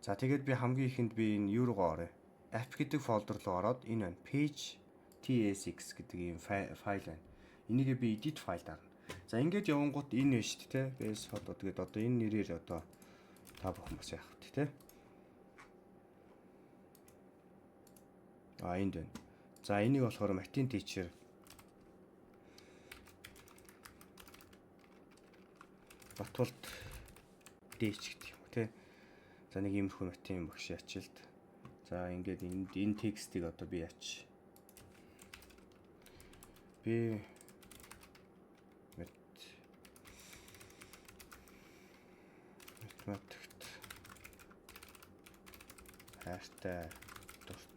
За тэгээд би хамгийн ихэнд би энэ юу руугаа орё. App гэдэг фолдер руу ороод энэ байна. Page TSX гэдэг ийм файл байна. Энийгээ би edit файл дарна. За ингээд явангууд энэ байна шүү дээ, тэ. Base одоо тэгээд одоо энэ нэрээр одоо та бүхэн бас яах вэ, тэ. Энд байна. За энийг болохоор Math Teacher Батболт дээч гэдэг юм тий. За нэг иймэрхүү математикийн багш ячилт. За ингээд энэ текстийг одоо би яач. Би математикт хайртай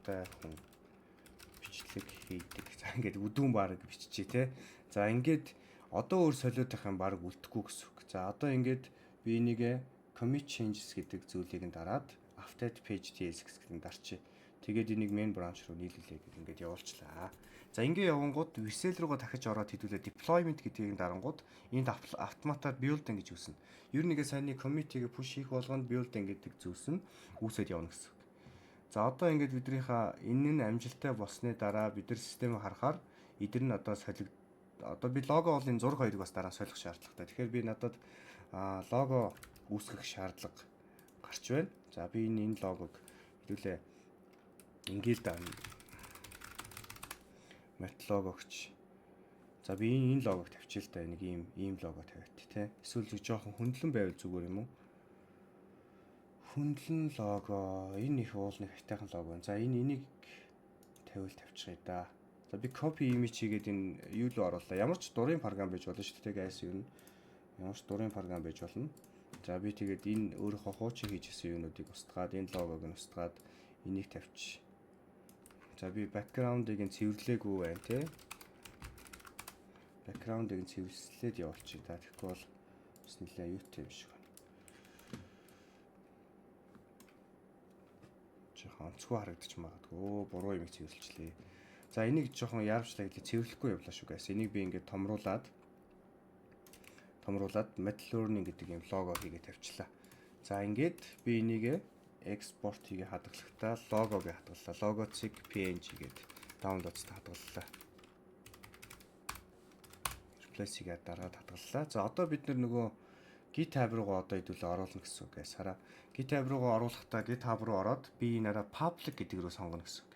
дуртай хүн бичлэг хийдэг. За ингээд өдүүн баг биччихье те. За ингээд одоо өөр солиод байх юм баг үлдэхгүй гэсэн үг. За одоо ингээд би энийгээ commit changes гэдэг зүйлийг нь дараад update page TLS гэдэг нь дарчи. Тэгээд энийг main branch руу нийлүүлээ гэдэг ингээд явуулчлаа. За ингээд явангууд Vercel руугаа дахиж ороод хэдүүлээ deployment гэдгийг дарангууд энд автоматар building гэж үүснэ. Ер нь ингээд саяны commit-ийг push хийх болгонд building гэдэг зүйлс нь үүсээд явна гэсэн үг. За одоо ингээд биднийхээ энэ нь амжилттай болсны дараа бид нар системийг харахаар эдгээр нь одоо би лого бол энэ зураг хоёрыг бас дараа солих шаардлагатай. Тэгэхээр би надад лого үүсгэх шаардлага гарч байна. За би энэ логог хэдүүлээ ингээл даа. Мат логогч. За би энэ логог тавьчих л да. Нэг ийм лого тавиад тий. Эсвэл жоохон хөндлөн байвал зүгээр юм уу? Хөндлөн лого. Энэ их уулын хайтайхан лого. За энийг тавиул тавьчихъя да. За би copy image хийгээд энэ юу руу оруулаа. Ямар ч дурын програм байж болно шүү дээ. Гайс юу. Ямар ч дурын програм байж болно. За би тэгээд энэ өөрийнхөө хуучин хийжсэн юмнуудыг устгаад энэ логог нь устгаад энийг тавьчих. За би background-ыг нь цэвэрлээгүй байна те. Background-ыг нь цэвэрлээд явуулчих та. Тэгэхгүй бол бас нэлээ юутай юм шиг байна. Жохон онцгой харагдаж магадгүй. Буруу юм цэвэрлжлээ. За энийг жоохон яарвчлаа гэдэг цэвэрлэхгүй явлаа шүү guys. Энийг би ингээд томруулаад Metal Learning гэдэг юм лого хийгээд тавьчлаа. За ингээд би энийг export хийгээ хадгалахдаа логог хадгаллаа. Logo-цыг PNG гээд download-д хадгаллаа. Replace-ийг дараад хадгаллаа. За одоо бид нөгөө GitHub руугаа одоо хэдүүлээ оруулна гэсэн үг guys. Хараа GitHub руугаа оруулахдаа GitHub руу ороод би энэ араа public гэдэг рүү сонгоно гэсэн үг.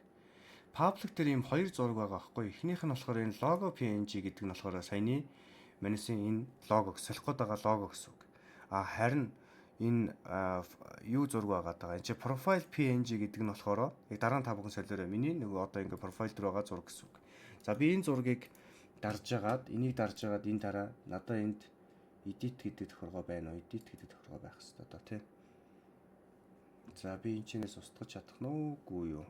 Public дээр ийм хоёр зураг байгаа байхгүй. Эхнийх нь болохоор энэ logo PNG гэдэг нь болохоор саяны манайсын энэ логог солих гээд байгаа лого гэсэн үг. Харин энэ юу зураг байгаа даа. Энд чи profile PNG гэдэг нь болохоор яг дараа нь та бүхэн солиорой. Миний нөгөө одоо ингээ profile дээр байгаа зураг гэсэн үг. За би энэ зургийг энийг дарж агаад энэ дараа надаа энд edit гэдэг тохиргоо байна уу? Edit гэдэг тохиргоо байх хэрэгтэй одоо тий. За би энэ чинээс устгаж чадах нь үгүй юу?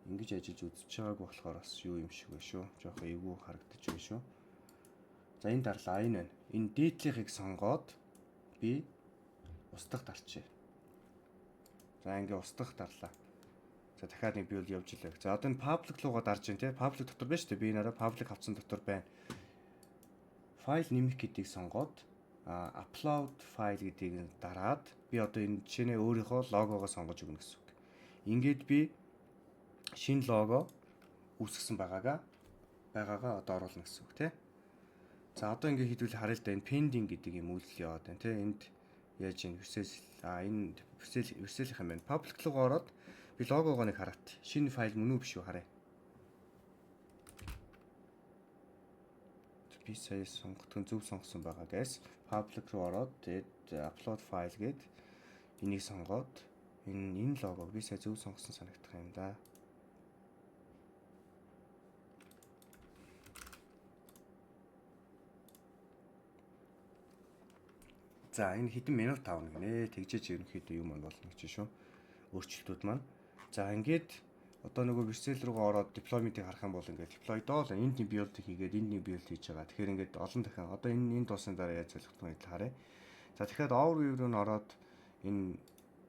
Ингэж ажиллаж үзэж байгаагүй болохоор бас юу юм шиг байна шүү. Жохон эвгүй харагдаж байна шүү. За энэ дарлаа энэ байна. Энэ detail-ийг сонгоод би устгах дарчээ. За ингээ устгах дарлаа. За дахиад нэг build явж илээ. За одоо энэ public руугаа дарж байна те. Public дотор байна шүү дээ. Би нараа public авсан дотор байна. Файл нэмэх гэдгийг сонгоод upload файл гэдгийг дараад би одоо энэ жишээ өөрийнхөө логогоо сонгож өгнө гэсэн үг. Ингээд би шинэ лого үүсгэсэн байгаагаа одоо оруулна гэсэн үг тий. За одоо ингээд хэдүүл харъя л да энэ pending гэдэг юм үйлдэл яваад байна тий. Энд яаж энэ Vercel юм байна. Public руу ороод би логогоо нэг хараат. Шинэ файл мөн үү биш үү харъя. Би сая сонгохтон зөв сонгосон байгаа guys. Public руу ороод тэгээд upload file гээд энийг сонгоод энэ логог би сая зөв сонгосон санагдах юм да. За энэ хэдэн минут тавна гинэ. Тэгжээж ерөнхийдөө юм болно гэж шүү. Өөрчлөлтүүд маань. За ингээд одоо нөгөө Vercel руугаа ороод deployment-ийг харах юм бол ингээд deploy доол энд нэг build хийгээд энд нэг build хийж байгаа. Тэгэхээр ингээд олон дахин одоо энэ дуусны дараа яаж солих вэ гэдээ харъя. За тэгэхээр overview руу н ороод энэ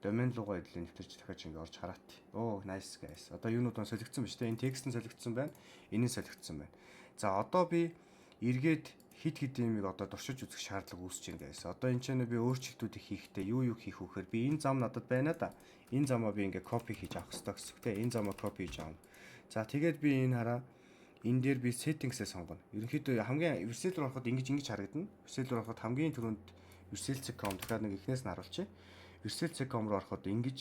domain руугаа эдлээ нэвтэрч дахиад ингээд орж хараат. Оо nice guys. Одоо юунууд нь солигдсон ба шүү дээ. Энэ текст нь солигдсон байна. Энэ нь солигдсон байна. За одоо би эргээд хит юмыг одоо туршиж үзэх шаардлага үүсэж байна guys. Одоо энэ ч би өөрчлөлтүүдийг хийхдээ юу хийх вэ гэхээр би энэ зам надад байна да. Энэ замаа би ингээ copy хийж авах хэрэгтэй гэсэн үг те. Энэ замаа copy хийж авна. За тэгээд би энэ хараа энэ дээр би settings-ээ сонгоно. Ерөнхийдөө хамгийн Vercel руу ороход ингэж харагдана. Vercel руу ороход хамгийн түрүүнд Vercel.com дахиад нэг эхнээс нь харуулчих. Vercel.com руу ороход ингэж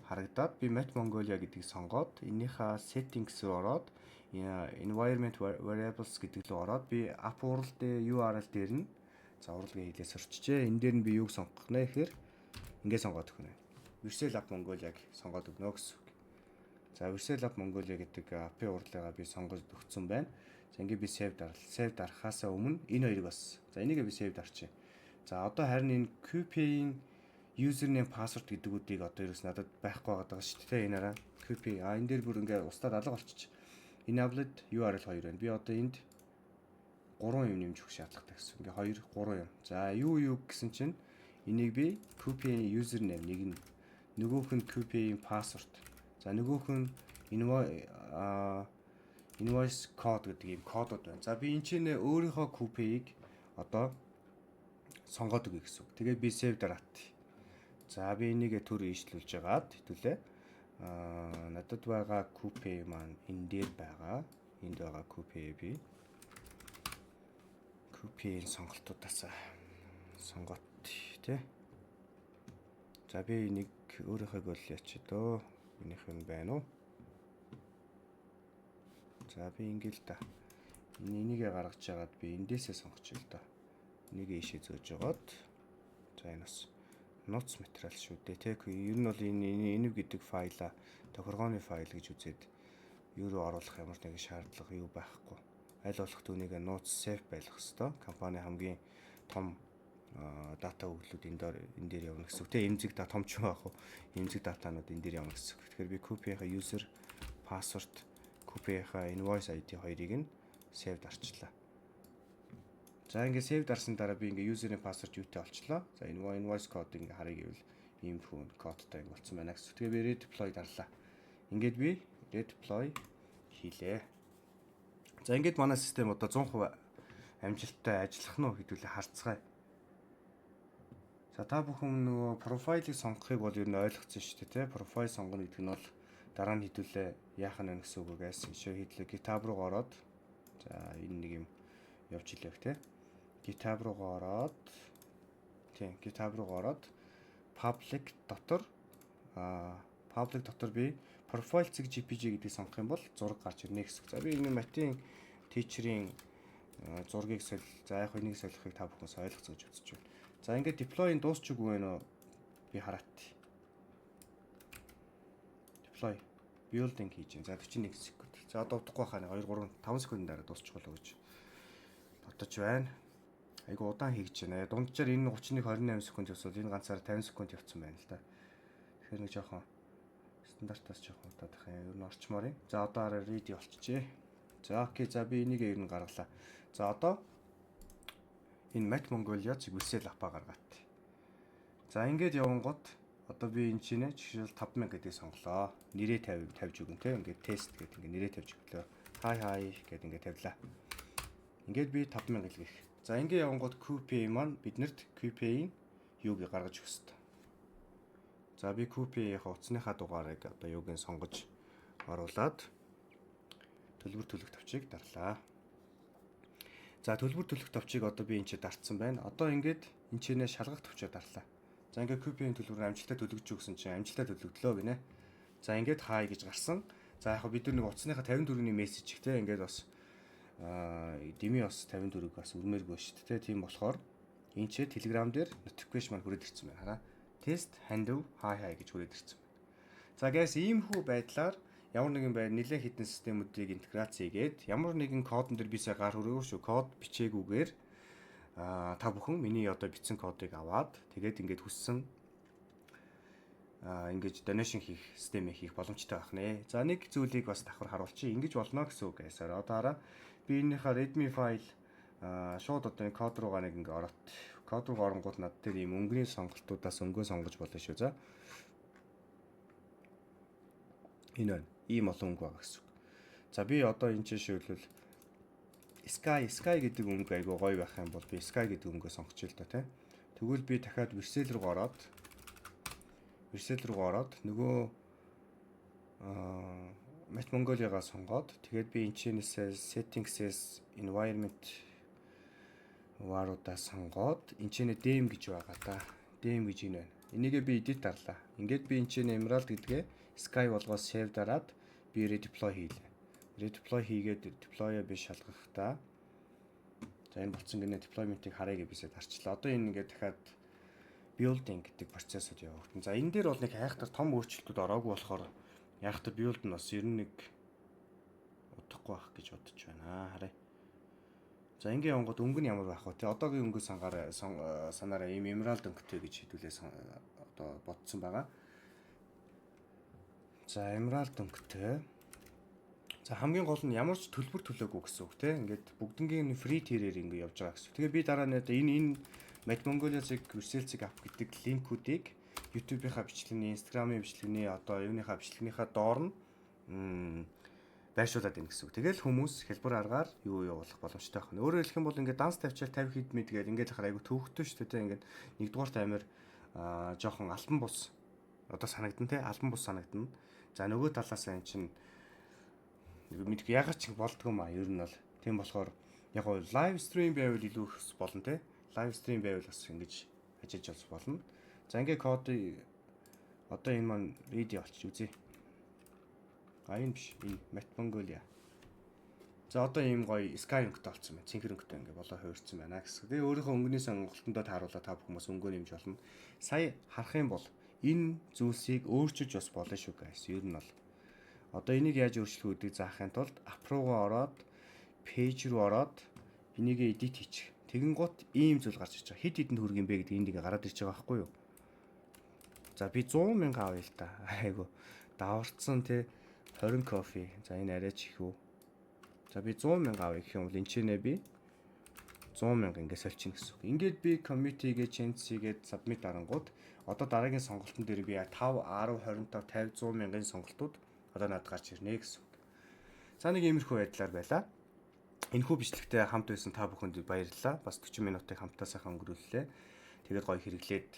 харагдаад би Mat Mongolia гэдгийг сонгоод энийхээ settings руу ороод environment variables гэдэг рүү ороод би app URL URL дээр нь за урлагийн хэлээс орчжээ. Энэ дээр нь би юуг сонгох нэ гэхээр ингэ сонгоод өгнө. Vercel App Mongolia-г сонгоод өгнө гэсэн үг. За Vercel App Mongolia гэдэг app-ийн урлагаа би сонгож өгсөн байна. За ингээ би save дарал. Save дарахаасаа өмнө энэ хоёрыг бас. За энийгээ би save дарчих. За одоо харин энэ QP-ийн username password гэдгүүдийг одоо ерөөс надад байхгүй байгаа шүү дээ. Энэ араа copy энэ дээр бүр ингээ устдад алга болчих. Enabled URL 2 байна. Би одоо энд 3 юм нэмж өгөх шаардлагатай гэсэн. Ингээ 2 3 юм. За юу гэсэн чинь энийг би copy username нэг нь нөгөөх нь copy password. За нөгөөх нь invoice code гэдэг ийм кодууд байна. За би энэ чинь өөрийнхөө copy-ийг одоо сонгоод өгье гэсэн үг. Тэгээд би save дараат. За би энийг төр ийшлүүлж яагаад хэвтүүлээ. Надад байгаа copy маань энэ дээр байгаа. Энд байгаа copy би copy-ийн сонголтуудаас сонгоод тий. За би энийг өөрийнхөө гол ячи дөө. Минийх нь байна уу? За би ингээл та. Энийгээ гаргаж яагаад би эндээсээ сонгочих л да. Энийг ийшээ зөөж жагаад. За энэ бас notes материал шүү дээ. Тэг ер нь бол энэ гэдэг файла тохиргооны файл гэж үзээд юу руу оруулах ямар нэгэн шаардлага юу байхгүй. Аль болох түүнийг notes save байлгах хэвээр. Компани хамгийн том дата өгүүлбэрүүд энэ дээр явна гэсэн үг. Тэ эмзэг дата том ч байх уу. Эмзэг датанууд энэ дээр явна гэсэн үг. Тэгэхээр би copy-ийнхаа user password, copy-ийнхаа invoice ID хоёрыг нь save дарчлаа. За ингээд save дарсан дараа би ингээд user-ийн password юутай олчлоо. За invoice code ингээд харъя гэвэл ийм хүн кодтай ингээд болсон байна гэсэн. Тэгээ би redeploy дарлаа. Ингээд би redeploy хийлээ. За ингээд манай систем одоо 100% амжилттай ажиллах нь хэдүүлээ харцгаая. За та бүхэн нөгөө профайлыг сонгохыг бол ер нь ойлгоцсон шүү дээ, тий? Профайл сонгоно гэдэг нь бол дараа нь хэдүүлээ яах нь гэсэн үг гэсэн шүү. Хэдлээ GitHub руу ороод за энэ нэг юм явж илэв, тий? GitHub руу ороод тий, GitHub руу ороод public дотор би profile цэг JPG гэдгийг сонгох юм бол зураг гарч ирнэ гэсэн. За би энэ матийн teacher-ийн зургийг за яг энийг солихыг та бүхэн ойлгоцсон гэж үзэж байна. За ингээд deploy-ын дуусч үгүй байна уу? Би хараат. Deploy building хийж байна. За 41 секунд. За дуусахгүй хаа 2 3 5 секундын дараа дуусчих болоо гэж бодож байна. Айгу удаан хийж байна. Дунджаар энэ 31 28 секунд явсвал энэ ганцаар 50 секунд явцсан байна л да. Тэгэхээр нэг жоохон стандартаас жоохон удаад байх юм. Ер нь орчмоор юм. За одоо арай ready болчихжээ. За окей. За би энийг ер нь гаргалаа. За одоо энэ Mac Mongolia чиглэсэл апа гаргаад. За ингээд явангууд одоо би энэ чинь жишээл 5000 гэдгийг сонглоо. Нэрээ тавьж өгөн те. Ингээд тест гэдэг ингээд нэрээ тавьж өглөө. Хай гэдэг ингээд тавилаа. Ингээд би 5000 гэлгэх. За ингээд явангууд QPay маань биднэрт QPay-ийн юуг гаргаж өгс та. За би QPay-ийн утасныхаа дугаарыг одоо юуг нь сонгож оруулаад төлбөр төлөх товчийг дарлаа. За төлбөр төлөх товчийг одоо би энэ ч дарцсан байна. Одоо ингээд энэ ч нэ шалгах товчоо дарлаа. За ингээд QPay-ийн төлбөрөөр амжилттай төлөгдөж өгсөн чинь амжилттай төлөгдлөө гинэ. За ингээд хай гэж гарсан. За яг бид нэг утасныхаа 54-ний мессеж ихтэй ингээд бас дими бас 54-г бас өрмээргүй шүү дээ. Тийм болохоор энэ ч Telegram дээр notification маань хүрээд ирсэн байна. Хараа. Тест handle хай гэж хүрээд ирсэн байна. За guys иймхүү байдлаар ямар нэгэн байр нэлээд хитэн системүүдийг интеграц хийгээд ямар нэгэн кодон дээр бисээ гар хүрээгүй шүү. Код бичээгүйгээр та бүхэн миний одоо бичсэн кодыг аваад тэгээд ингээд хүссэн ингэж donation хийх системийг хийх боломжтой байх нэ. За нэг зүйлийг бас давхар харуулчих. Ингэж болно гэсэн үг байсаар. Одоо хараа би энийхээ readme файл шууд одоо энэ код руугаа нэг ингээ ороод код руу оронгууд над дээр ийм өнгөний сонголтуудаас өнгөө сонгож болно шүү. За энэ байна. Ийм олон өнгө байгаа гэсэн үг. За би одоо энэ чинь шилбэл Sky гэдэг өнгө айгуу гоё байх юм бол би Sky гэдэг өнгөө сонгочих л да тий. Тэгвэл би дахиад Vercel руу ороод нөгөө Mac Mongolia-гаа сонгоод тэгээд би энэ чинээсээ settings-ээс environment варуудаа сонгоод энэ чинээ dem гэж байгаа да. Dem гэж энэ байна. Энийгээ би edit дарлаа. Ингээд би энэ чинээ Emerald гэдгээ Sky болгоос save дараад би redeploy хийлээ. Redeploy хийгээд deploy-а би шалгахдаа за энэ болцсон гинэ deployment-ыг харъя гэж бисэд харчлаа. Одоо энэ ингээд дахиад building гэдэг процессыг явуулсан. За энэ дээр бол нэг хайхтар том өөрчлөлтүүд ороогүй болохоор яахтар build нь бас ер нь нэг удахгүй байх гэж бодож байна. Харъя. За ингээд явангууд өнгө нь ямар байх вэ? Тэ одоогийн өнгө санаараа ийм emerald өнгөтэй гэж хэдүүлээ одоо бодсон байгаа. За Emerald өнгөтэй. За хамгийн гол нь ямар ч төлбөр төлөөгүй гэсэн үг те. Ингээд бүгднгийн free tier-ээр ингээд явж байгаа гэсэн. Тэгээ би дараа нь энэ Mad Mongolia-ыг research-ийг авах гэдэг линкүүдийг YouTube-ийнхаа бичлэгийн, Instagram-ийн бичлэгийн одоо юуныхаа бичлэгнийхаа доор нь байршуулад ийн гэсэн үг. Тэгэл хүмүүс хэлбэр аргаар юу явуулах боломжтой байна. Өөрөөр хэлэх юм бол ингээд данс тавьчаал 50 хэд мэд гээд ингээд хараа айгу төвөгтэй шүү дээ. Ингээд нэгдүгээрт амир жоохон альбан бус одоо санагдан те альбан бус санагдана. За нөгөө талаас нь чинь мэдгүй ягаад ч болдгоо маа ер нь бол тийм болохоор яг гоо лайв стрим байвал илүү их болно те. Лайв стрим байвал бас ингэж ажиллаж болно. За ингээд код одоо энэ маань ready болчих үзье. Энэ биш энэ Mad Mongolia. За одоо ийм гоё Sky өнгөтэй болсон байна. Цэнхэр өнгөтэй ингээ болоо хуурсан байна гэсэн. Тэгээ өөрийнхөө өнгөний сонголтондоо тааруулаад та бүх хүмүүс өнгөө нэмж болно. Сая харах юм бол энэ зүйлсийг өөрчилж бас болно шүү guys. Ер нь бол одоо энийг яаж өөрчлөх үүдийг заахын тулд app руугаа ороод page руу ороод энийг edit хийчих. Тэгэн гут ийм зүйл гарч ирж байгаа. Хэд хэдэнд хүрэх юм бэ гэдэг энд ингээ гараад ирж байгаа байхгүй юу? За би 100 мянга авъя л да. Айгу даварцсан те 20 кофе. За энэ арайч их үү. За би 100 мянга авъя гэх юм бол энэ ч нэ би 100 мянга ингээ сольчихно гэсэн үг. Ингээд би committee-гээ change-гээд submit дарангууд одоо дараагийн сонголтын дээр би 5, 10, 25, 50, 100 мянган сонголтууд одоо надад гарч ирнэ гэсэн үг. За нэг иймэрхүү байдлаар байлаа. Энэхүү бичлэгтээ хамт байсан та бүхэнд баярлалаа. Бас 40 минутыг хамтаа сайхан өнгөрүүллээ. Тэгээд гоё хэрэглээд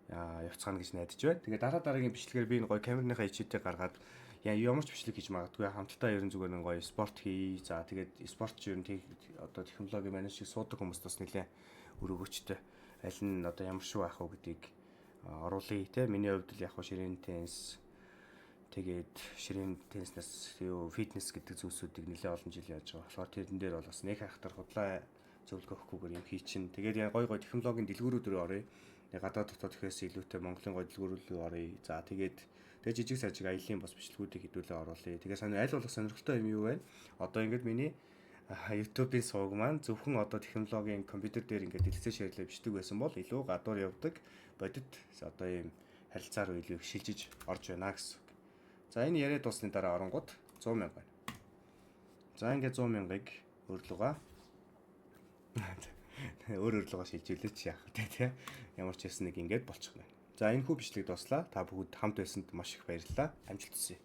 явцгаана гэж найдаж байна. Тэгээд дараагийн бичлэгээр би энэ гоё камерныхаа ичээтэй гаргаад ямар ч бичлэг хийж магадгүй хамтдаа ерэн зүгээр нэг гоё спорт хий. За тэгээд спорт ч ер нь одоо технологи манайш шиг суудаг хүмүүст бас нэлээ өрөөгөөчтэй. Аль нь одоо ямар шүү байх вэ гэдгийг оруулъя те. Миний хувьд л яг ширээний теннис тэгээд ширээний тенниснаас юу фитнес гэдэг зүйлсүүдийг нэлээ олон жил яаж байгаа. Тэгэхээр тэрэн дээр бол бас нэг хайхтар худлаа зөвлөгөө өгөхгүйгээр юм хийчин. Тэгээд гоё технологийн дэлгүүрүүд рүү оръё. Гадаад дотоод ихээс илүүтэй Монголын гоё дэлгүүрүүд рүү оръё. За тэгээд жижиг сажиг аяллаа бас бичлэгүүдийг хэдүүлээ оруулъя. Тэгээ аль болох сонирхолтой юм юу вэ? Одоо ингээд миний YouTube-ийн сувг маань зөвхөн одоо технологийн компьютер дээр ингээд дэлгэцээ ширлээ бичдэг байсан бол илүү гадуур явдаг бодит одоо ийм харилцаа руу илүү их шилжиж орж байна гэсэн. За энэ яриад дуусны дараа оронгууд 100 мянга байна. За ингээд 100 мянгаыг өөрлөгөө өөрлөгөө шилжүүлээч яах вэ те. Ямар ч хэсэг нэг ингээд болчих байна. За энэ хүү бичлэг дуслаа. Та бүгд хамт байсанд маш их баярлалаа. Амжилт хүсье.